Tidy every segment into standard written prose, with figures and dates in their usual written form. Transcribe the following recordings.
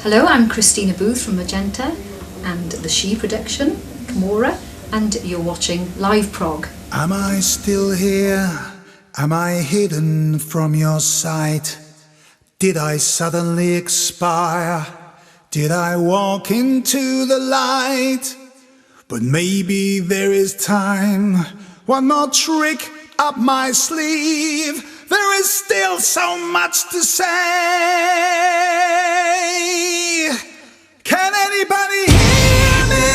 Hello, I'm Christina Booth from Magenta and the She production, Camora, and you're watching Live Prog. Am I still here? Am I hidden from your sight? Did I suddenly expire? Did I walk into the light? But maybe there is time. One more trick up my sleeve. There is still so much to say. Can anybody hear me?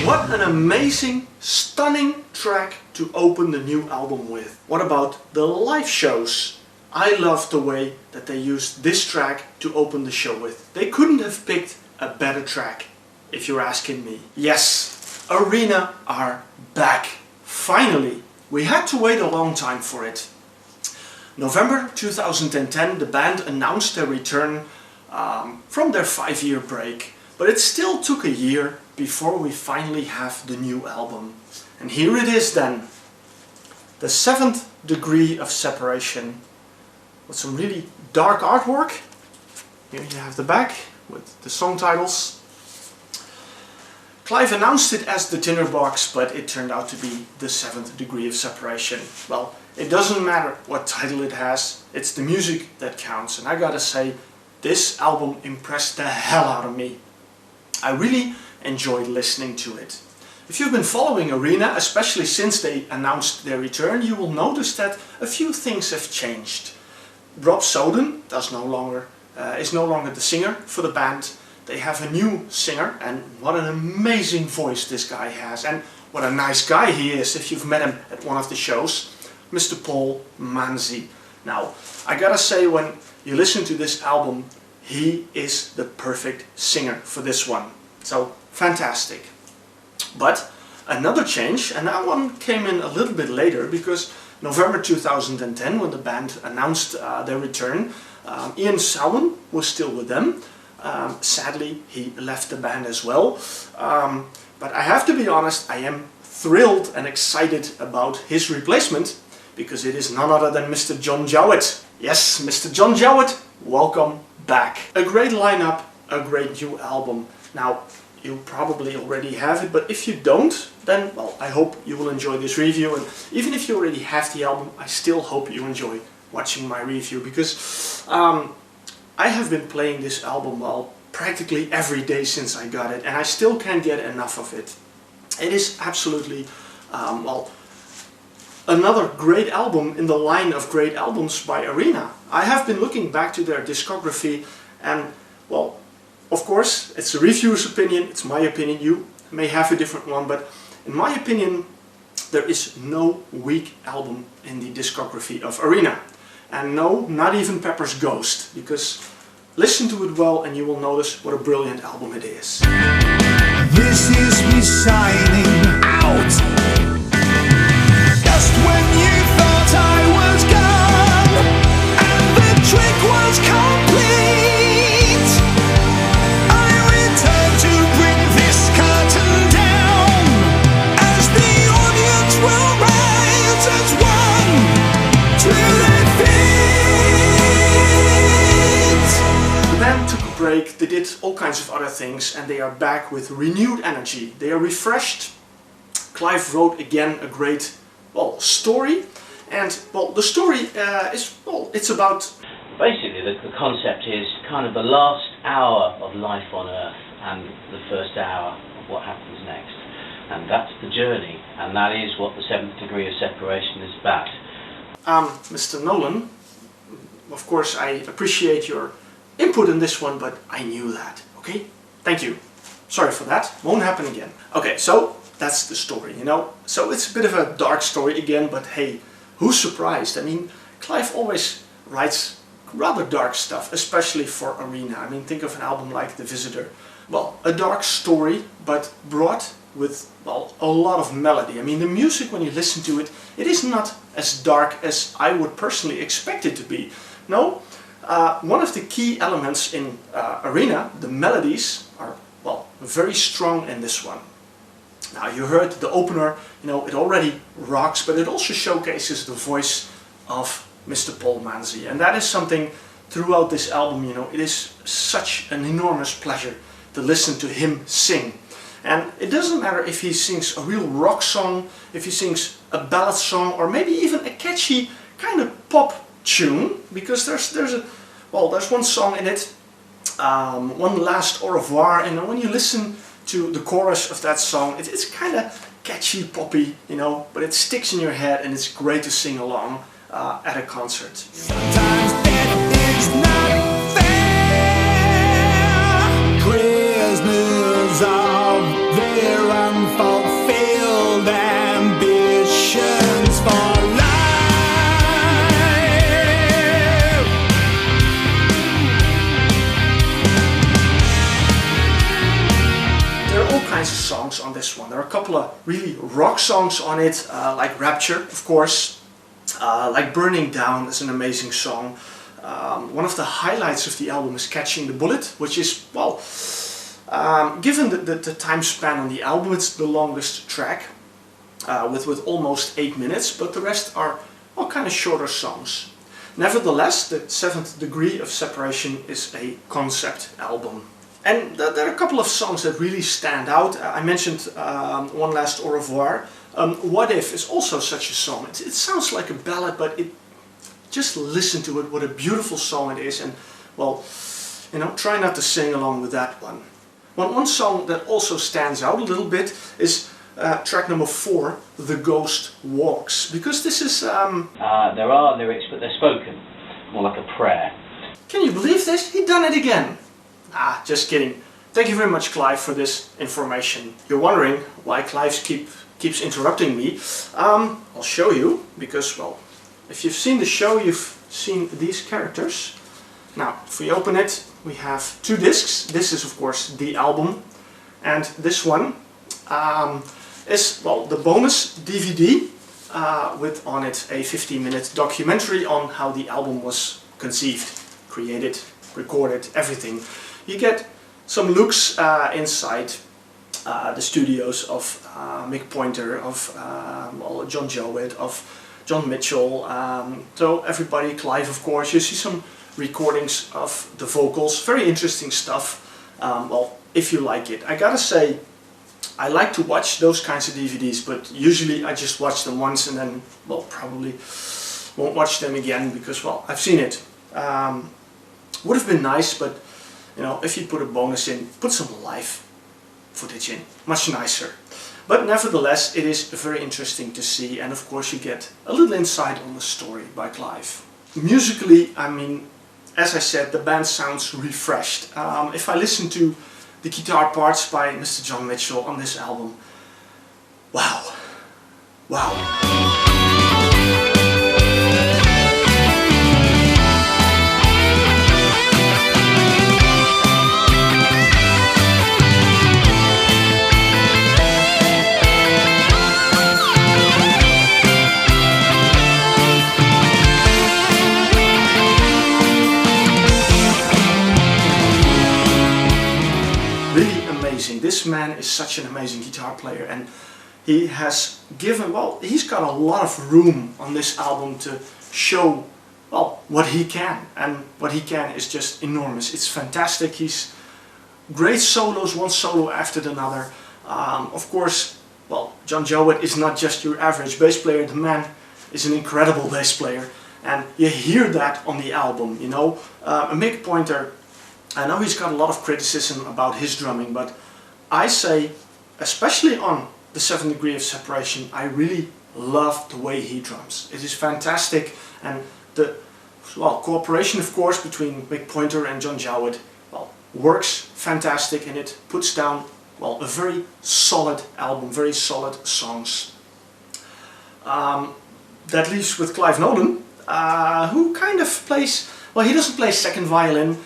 What an amazing, stunning track to open the new album with. What about the live shows? I love the way that they used this track to open the show with. They couldn't have picked a better track, if you're asking me. Yes, Arena are back. Finally. We had to wait a long time for it. November 2010, the band announced their return from their 5-year break. But it still took a year before we finally have the new album. And here it is then. The 7th Degree of Separation. With some really dark artwork. Here you have the back with the song titles. Clive announced it as the Tinderbox, but it turned out to be the 7th Degree of Separation. Well, it doesn't matter what title it has, it's the music that counts. And I gotta say, this album impressed the hell out of me. I really enjoyed listening to it. If you've been following Arena, especially since they announced their return, you will notice that a few things have changed. Rob Soden is no longer the singer for the band. They have a new singer, and what an amazing voice this guy has, and what a nice guy he is if you've met him at one of the shows, Mr. Paul Manzi. Now, I gotta say, when you listen to this album, he is the perfect singer for this one. So, fantastic. But another change, and that one came in a little bit later, because November 2010, when the band announced their return, Ian Salmon was still with them. Sadly, he left the band as well. But I have to be honest, I am thrilled and excited about his replacement, because it is none other than Mr. John Jowitt. Yes, Mr. John Jowitt, welcome back. A great lineup, a great new album. Now, you probably already have it, but if you don't, then, well, I hope you will enjoy this review. And even if you already have the album, I still hope you enjoy watching my review, because I have been playing this album, well, practically every day since I got it, and I still can't get enough of it. It is absolutely, well, another great album in the line of great albums by Arena. I have been looking back to their discography, and, well, of course, it's a reviewer's opinion, it's my opinion, you may have a different one, but in my opinion, there is no weak album in the discography of Arena. And no, not even Pepper's Ghost, because listen to it well and you will notice what a brilliant album it is. This is me signing out. Just when you thought I was gone and the trick was complete, I return to bring this curtain down as the audience will rise as one to their feet. The band took a break, they did all kinds of other things, and they are back with renewed energy. They are refreshed. Clive wrote again a great, well, story, and, well, the story is, well, it's about... Basically, the concept is kind of the last hour of life on Earth and the first hour of what happens next. And that's the journey, and that is what the 7th Degree of Separation is about. Mr. Nolan, of course I appreciate your input in this one, but I knew that, okay? Thank you. Sorry for that, won't happen again. Okay, so that's the story, you know? So it's a bit of a dark story again, but hey, who's surprised? I mean, Clive always writes rather dark stuff, especially for Arena. I mean, think of an album like The Visitor. Well, a dark story, but brought with, well, a lot of melody. I mean, the music, when you listen to it, it is not as dark as I would personally expect it to be. No, one of the key elements in Arena, the melodies, are, well, very strong in this one. Now you heard the opener, you know, it already rocks, but it also showcases the voice of Mr. Paul Manzi, and that is something throughout this album, you know, it is such an enormous pleasure to listen to him sing. And it doesn't matter if he sings a real rock song, if he sings a ballad song, or maybe even a catchy kind of pop tune, because there's one song in it, One Last Au Revoir, and when you listen to the chorus of that song, it's kind of catchy, poppy, you know, but it sticks in your head and it's great to sing along at a concert. Sometimes that is not fair. Prisoners of their unfulfilled ambitions for life. There are all kinds of songs on this one. There are a couple of really rock songs on it, like Rapture, of course. Like Burning Down is an amazing song. One of the highlights of the album is Catching the Bullet, which is, well, given the time span on the album, it's the longest track, with almost 8 minutes, but the rest are all kind of shorter songs. Nevertheless, the 7th Degree of Separation is a concept album. And there are a couple of songs that really stand out. I mentioned One Last Au Revoir. What If is also such a song. It sounds like a ballad, but just listen to it, what a beautiful song it is, and, well, you know, try not to sing along with that one. One song that also stands out a little bit is track number 4, The Ghost Walks, because this is... There are lyrics, but they're spoken, more like a prayer. Can you believe this? He done it again. Just kidding. Thank you very much, Clive, for this information. You're wondering why Clive keeps interrupting me. I'll show you, because, well, if you've seen the show, you've seen these characters. Now, if we open it, we have 2 discs. This is, of course, the album, and this one is, well, the bonus DVD with on it a 15-minute documentary on how the album was conceived, created, recorded, everything. You get some looks inside the studios of Mick Pointer, of well, John Jowitt, of John Mitchell, so everybody, Clive of course. You see some recordings of the vocals, very interesting stuff. Well, if you like it. I gotta say, I like to watch those kinds of DVDs, but usually I just watch them once and then, well, probably won't watch them again because, well, I've seen it. Would have been nice, but, you know, if you put a bonus in, put some live footage in, much nicer. But nevertheless, it is very interesting to see, and of course you get a little insight on the story by Clive. Musically, I mean, as I said, the band sounds refreshed. If I listen to the guitar parts by Mr. John Mitchell on this album, wow, wow. This man is such an amazing guitar player, and he has given, well, he's got a lot of room on this album to show, well, what he can, and what he can is just enormous. It's fantastic. He's great solos, one solo after another. Of course, well, John Jowitt is not just your average bass player. The man is an incredible bass player, and you hear that on the album, you know. Mick Pointer, I know he's got a lot of criticism about his drumming, but I say, especially on the 7th Degree of Separation, I really love the way he drums. It is fantastic, and the, well, cooperation, of course, between Mick Pointer and John Jowitt, well, works fantastic, and it puts down, well, a very solid album, very solid songs. That leaves with Clive Nolan, who kind of plays, well, he doesn't play second violin.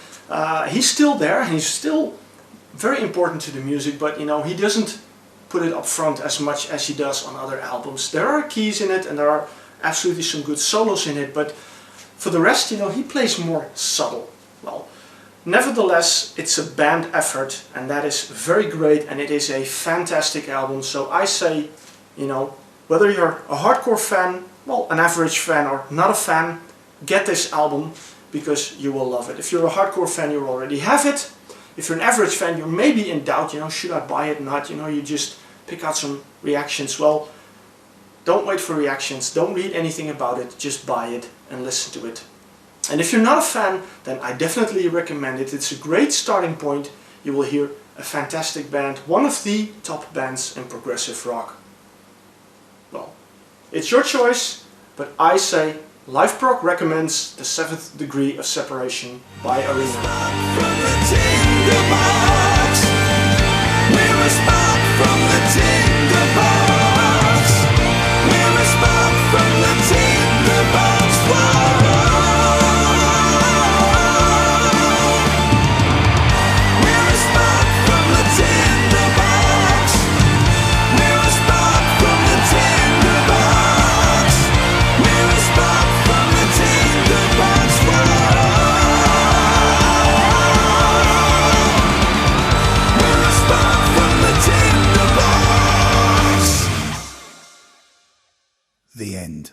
He's still there, and he's still very important to the music, but, you know, he doesn't put it up front as much as he does on other albums. There are keys in it, and there are absolutely some good solos in it, but for the rest, you know, he plays more subtle. Well, Nevertheless, it's a band effort, and that is very great, and it is a fantastic album. So I say, you know, whether you're a hardcore fan, well, an average fan, or not a fan, get this album because you will love it. If you're a hardcore fan, you already have it. If you're an average fan, you're maybe in doubt, you know, should I buy it, not, you know, you just pick out some reactions. Well, don't wait for reactions, don't read anything about it, just buy it and listen to it. And if you're not a fan, then I definitely recommend it. It's a great starting point. You will hear a fantastic band, one of the top bands in progressive rock. Well, it's your choice, but I say LifeProg recommends The Seventh Degree of Separation by Arena. The end.